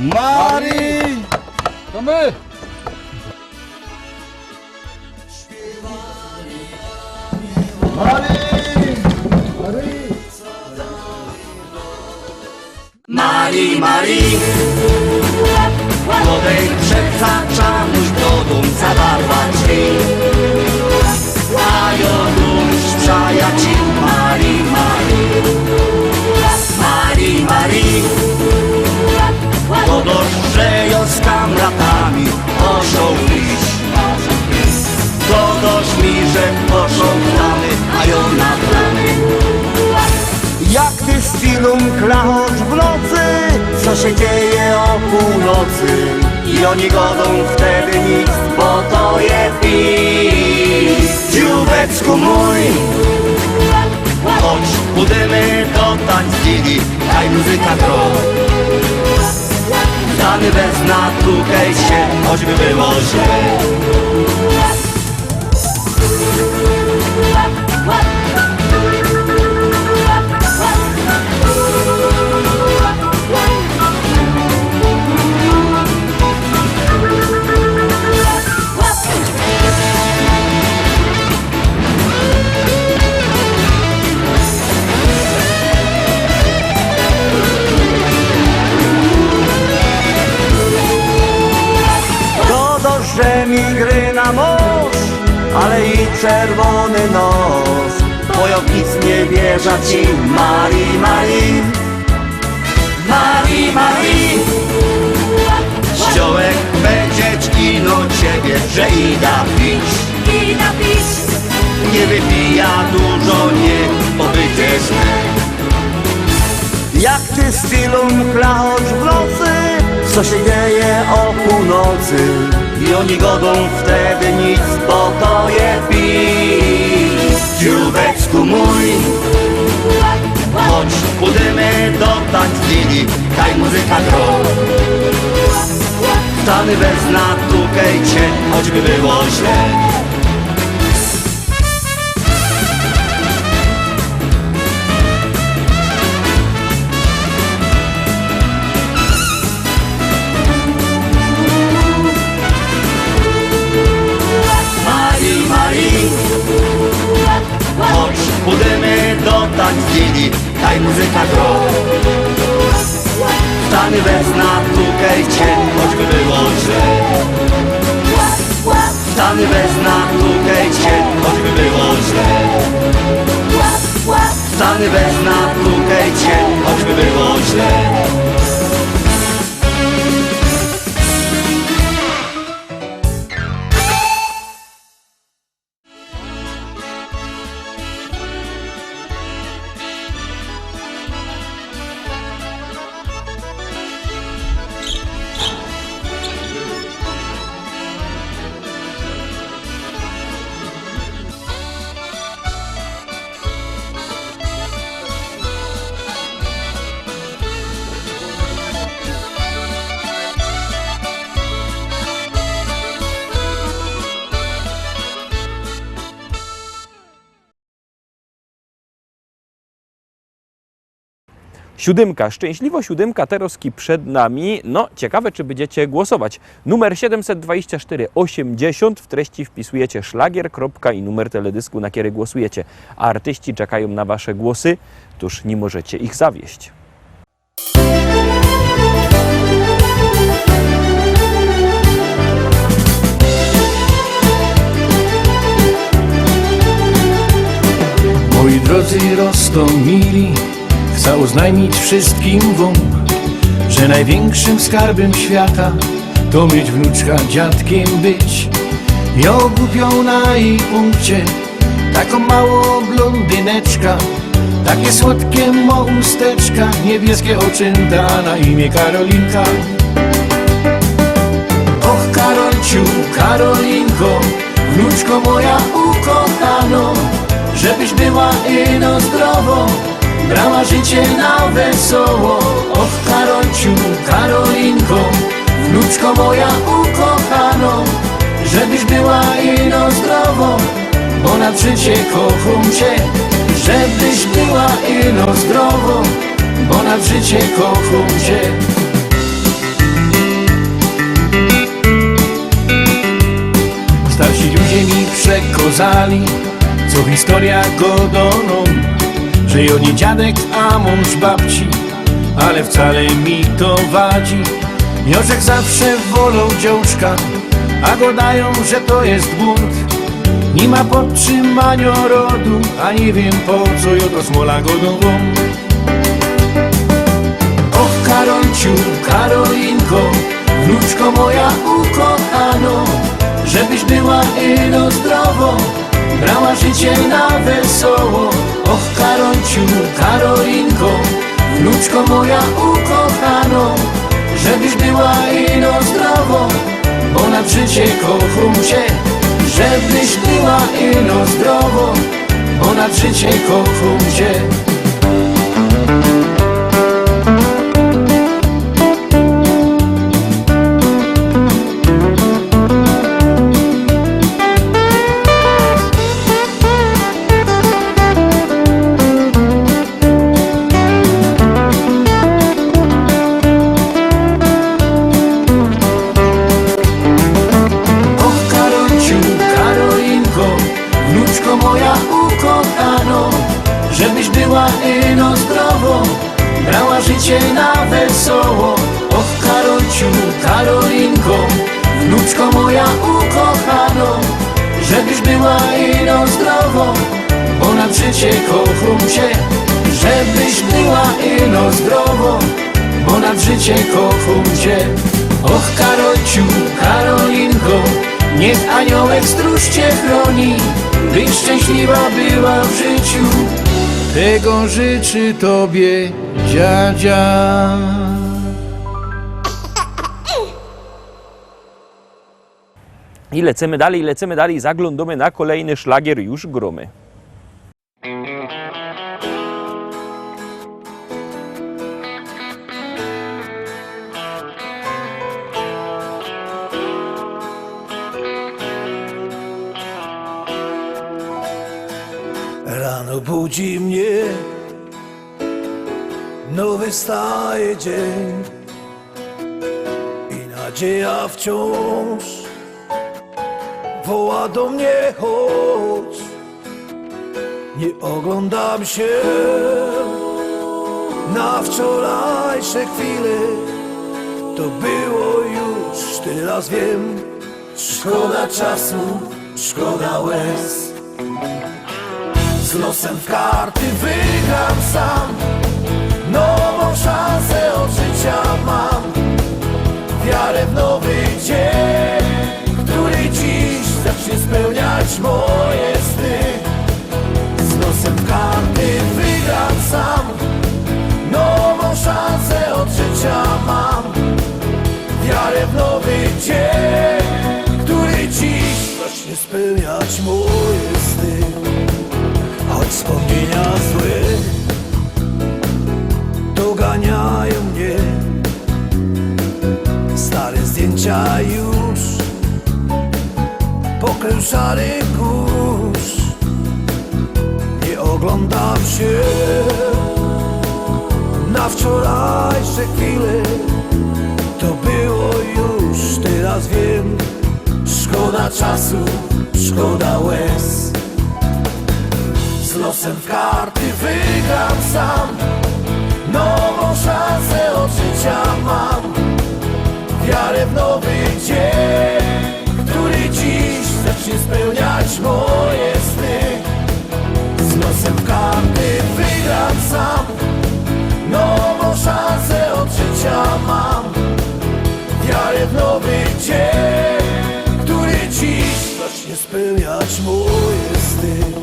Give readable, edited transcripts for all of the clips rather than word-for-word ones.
Marii! To my! Marii, Marii, młodej przekracza nóż do dum zawarła drzwi. A Jonuś przyjaciół Marii, Marii, Marii, Marii, to dość, że ją z kamratami poszą iść. To dość mi, że poszą plany, a ją na plany. Jak ty z filum klacz w nocy, co się dzieje o północy? I oni godą wtedy nic, bo to je pis. Dzióbecku mój, chodź, budemy do tańcili, daj muzyka gro. Dany bez natukaj się, choćby było źle. Że mi gry na mąż, ale i czerwony nos. Bojok nic nie wierza ci, Marii, Marii, Marii, Marii. Ściołek będzie ćkino ciebie, że ida pić. Nie wypija dużo, nie, bo będzie źle. Jak ty z filum klacz w nocy, co się dzieje o północy? I oni godą wtedy nic, bo to je pis. Dzióbecku mój, chodź, pójdziemy do tańcili, daj muzyka gro. Stany bez natukajcie, choćby było źle. Chodź, pójdziemy do tańcili, daj muzyka gro. Stany bez natukajcie, choćby było źle. Stany bez natukajcie, choćby było źle. Stany bez natukajcie, choćby było źle. Siódemka, szczęśliwo siódemka, Teroski przed nami. No, ciekawe, czy będziecie głosować. Numer 724 80, w treści wpisujecie szlagier, kropka i numer teledysku, na który głosujecie. A artyści czekają na wasze głosy, tuż nie możecie ich zawieść. Moi drodzy Rostomili, chcę oznajmić wszystkim wam, że największym skarbem świata to mieć wnuczka, dziadkiem być. Ja ogłupiał na jej punkcie taką małą blondyneczka, takie słodkie mo usteczka, niebieskie oczynta, na imię Karolinka. Och Karolciu, Karolinko, wnuczko moja ukochano, żebyś była ino zdrowo, brała życie na wesoło. Och Karolciu, Karolinko, wnuczko moja ukochano, żebyś była ino zdrowo, bo na życie kocham cię. Żebyś była ino zdrowo, bo na życie kocham cię. se kozali, co historia godoną, że jo nie dziadek, a mąż babci, ale wcale mi to wadzi. Miożek zawsze wolał dziążka, a go dają, że to jest bunt. Nie ma podtrzymania rodu, a nie wiem po co jo to smola godową. Och Karolciu, Karolinko, wnuczko moja ukochano, żebyś była ino zdrowo, brała życie na wesoło. Och Karolciu, Karolinko, wnuczko moja ukochano, żebyś była ino zdrowo, bo nad życie kocham cię. Żebyś była ino zdrowo, bo nad życie kocham cię. Żebyś była ino zdrowo, brała życie na wesoło. Och Karolciu, Karolinko, wnuczko moja ukochano, żebyś była ino zdrowo, bo nad życie kocham cię. Żebyś była ino zdrowo, bo nad życie kocham cię. Och Karolciu, Karolinko, niech aniołek stróż cię chroni, byś szczęśliwa była w życiu. Tego życzy tobie dziadzia. I lecimy dalej, zaglądamy na kolejny szlagier, już gromy. Rano budzi mnie nowy staje dzień i nadzieja wciąż woła do mnie, chodź. Nie oglądam się na wczorajsze chwile, to było już, teraz wiem. Szkoda czasu, szkoda łez. Z losem w karty wygram sam, nową szansę od życia mam. Wiarę w nowy dzień, który dziś zacznie spełniać moje sny. Z losem w karty wygram sam, nową szansę od życia mam. Wiarę w nowy dzień, który dziś zacznie spełniać moje sny. Choć wspomnienia złe doganiają mnie, stare zdjęcia już pokrył szary kurz. Nie oglądam się na wczorajsze chwile, to było już, teraz wiem. Szkoda czasu, szkoda łez. Z losem w karty wygram sam, nową szansę od życia mam. Wiarę w nowy dzień, który dziś zacznie spełniać moje sny. Z losem w karty wygram sam, nową szansę od życia mam. Wiarę w nowy dzień, który dziś zacznie spełniać moje sny.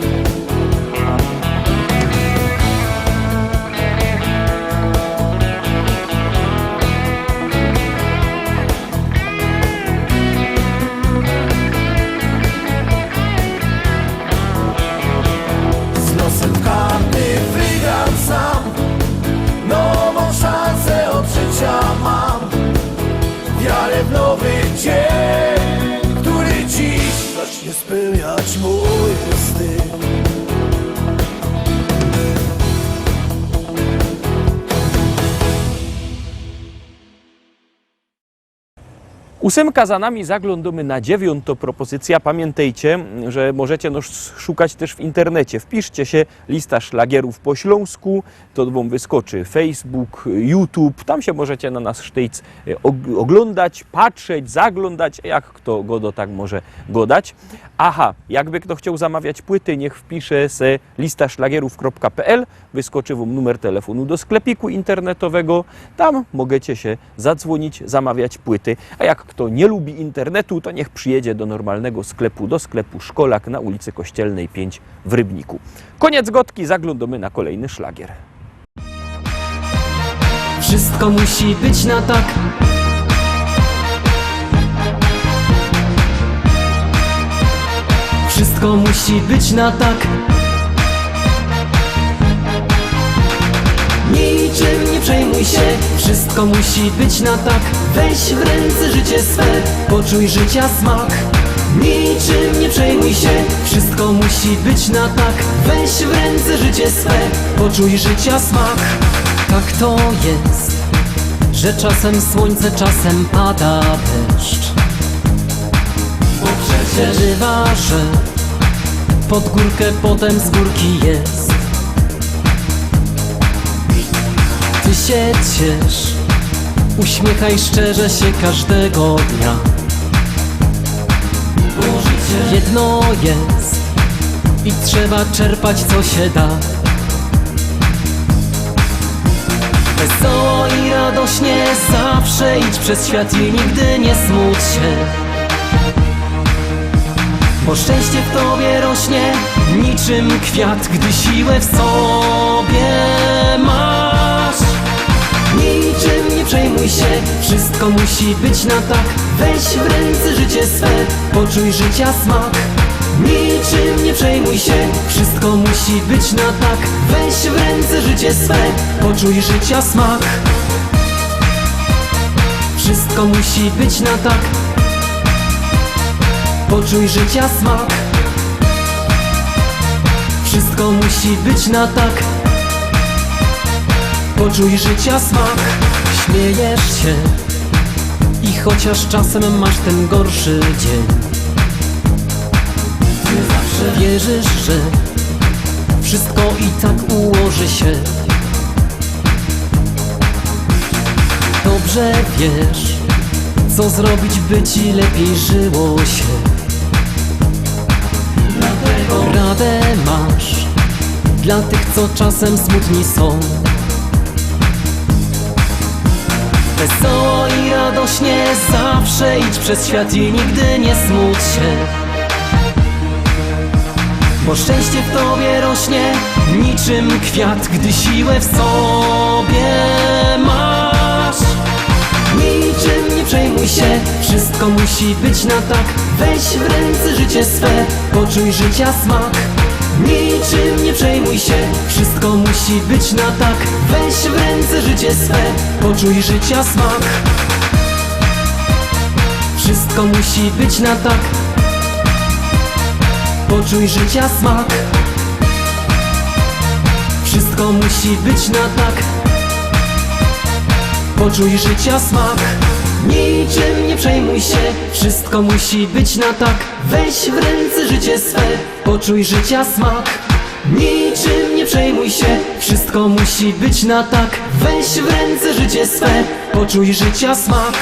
W nowy dzień, który dziś zacznie spełniać moje sny. 8 za nami, zaglądamy na 9 propozycja. Pamiętajcie, że możecie nas szukać też w internecie. Wpiszcie się lista szlagierów po śląsku, to wam wyskoczy Facebook, YouTube. Tam się możecie na nas sztyc oglądać, patrzeć, zaglądać, jak kto godo tak może godać. Aha, jakby kto chciał zamawiać płyty, niech wpisze se listaszlagierów.pl, wyskoczy wam numer telefonu do sklepiku internetowego. Tam możecie się zadzwonić, zamawiać płyty. A jak kto nie lubi internetu, to niech przyjedzie do normalnego sklepu, do sklepu Szkolak na ulicy Kościelnej 5 w Rybniku. Koniec godki, zaglądamy na kolejny szlagier. Wszystko musi być na tak. Wszystko musi być na tak. Niczym nie przejmuj się, wszystko musi być na tak. Weź w ręce życie swe, poczuj życia smak. Niczym nie przejmuj się, wszystko musi być na tak. Weź w ręce życie swe, poczuj życia smak. Tak to jest, że czasem słońce, czasem pada deszcz. Bo przecież bywa, że pod górkę, potem z górki jest. Ty się ciesz, uśmiechaj szczerze się każdego dnia. Bo życie jedno jest i trzeba czerpać co się da. Wesoło i radośnie zawsze idź przez świat i nigdy nie smuć się. Bo szczęście w tobie rośnie niczym kwiat, gdy siłę w sobie masz. Niczym nie przejmuj się, wszystko musi być na tak. Weź w ręce życie swe, poczuj życia smak. Niczym nie przejmuj się, wszystko musi być na tak. Weź w ręce życie swe, poczuj życia smak. Wszystko musi być na tak. Poczuj życia smak. Wszystko musi być na tak. Poczuj życia smak. Śmiejesz się i chociaż czasem masz ten gorszy dzień, ty zawsze wierzysz, że wszystko i tak ułoży się. Dobrze wiesz, co zrobić, by ci lepiej żyło się. Dlatego radę masz dla tych, co czasem smutni są. Wesoło i radośnie zawsze idź przez świat i nigdy nie smuć się. Bo szczęście w tobie rośnie niczym kwiat, gdy siłę w sobie masz. Niczym nie przejmuj się, wszystko musi być na tak. Weź w ręce życie swe, poczuj życia smak. Niczym nie przejmuj się, wszystko musi być na tak. Weź w ręce życie swe, poczuj życia smak. Wszystko musi być na tak. Poczuj życia smak. Wszystko musi być na tak. Poczuj życia smak. Niczym nie przejmuj się, wszystko musi być na tak. Weź w ręce życie swe, poczuj życia smak. Niczym nie przejmuj się, wszystko musi być na tak. Weź w ręce życie swe, poczuj życia smak.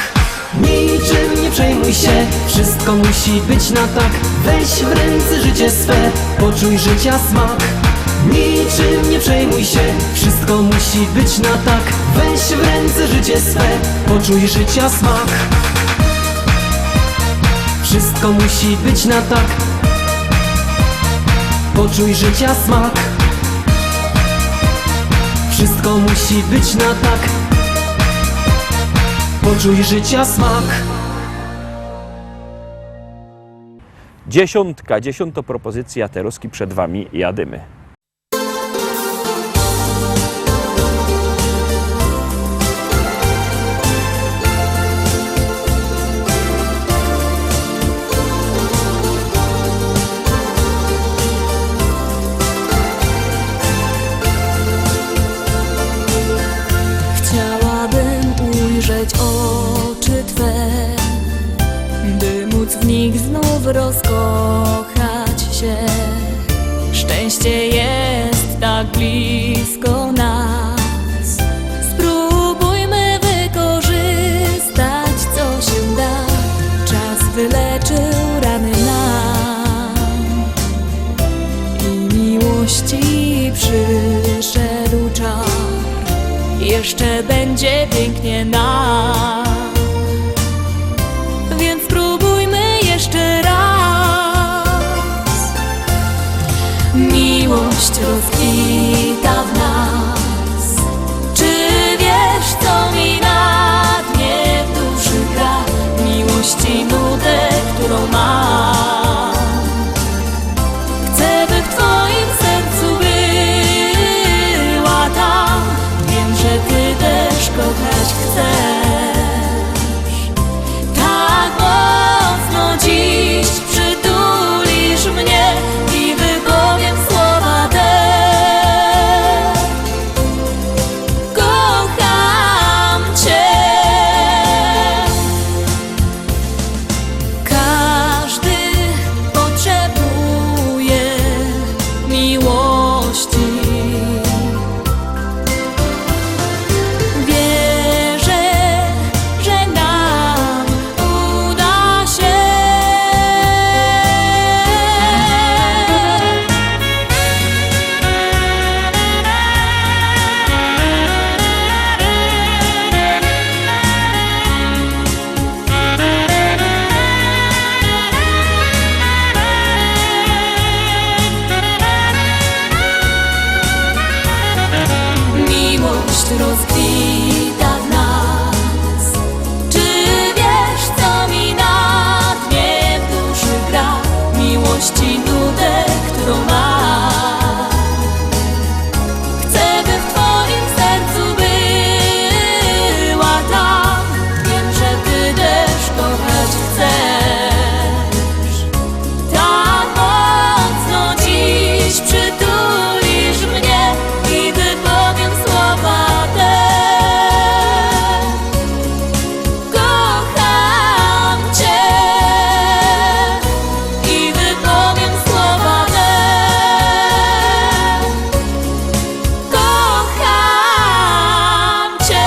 Niczym nie przejmuj się, wszystko musi być na tak. Weź w ręce życie swe, poczuj życia smak. Niczym nie przejmuj się, wszystko musi być na tak. Weź w ręce życie swe, poczuj życia smak. Wszystko musi być na tak. Poczuj życia smak. Wszystko musi być na tak. Poczuj życia smak. 10. propozycja Teroski przed wami, jadymy. Chciałabym ujrzeć oczy Twe kochać się. Szczęście jest tak blisko nas. Spróbujmy wykorzystać, co się da. Czas wyleczył rany nam i miłości przyszedł czas. Jeszcze będzie pięknie nam, więc spróbujmy jeszcze raz. Miłość rozkwita w nas. Czy wiesz, co mi na dnie w duszy gra? Miłości nudę, którą mam. Chcę, by w twoim sercu była tam. Wiem, że ty też kochać chcesz. Tak mocno dziś przytulisz mnie i wypowiem słowa te. Kocham cię. Każdy potrzebuje miłości. Wierzę, że nam uda się. Miłość rozkwita w nas. Czy wiesz, co mi na dnie w duszy gra? Miłości nudę, którą mam. Chcę, by w twoim sercu była tam. Wiem, że ty też kochać chcesz. Tak mocno dziś przytulisz mnie i wypowiem słowa te. Kocham cię i wypowiem słowa te. Kocham cię.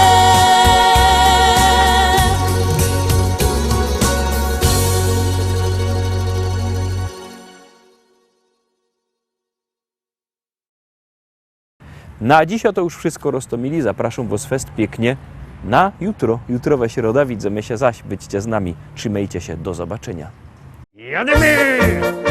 Na dziś to już wszystko, Roztomili. Zapraszam Was fest pięknie na jutro. Jutrowa środa, widzimy się zaś. Byćcie z nami. Trzymajcie się. Do zobaczenia. Jademy!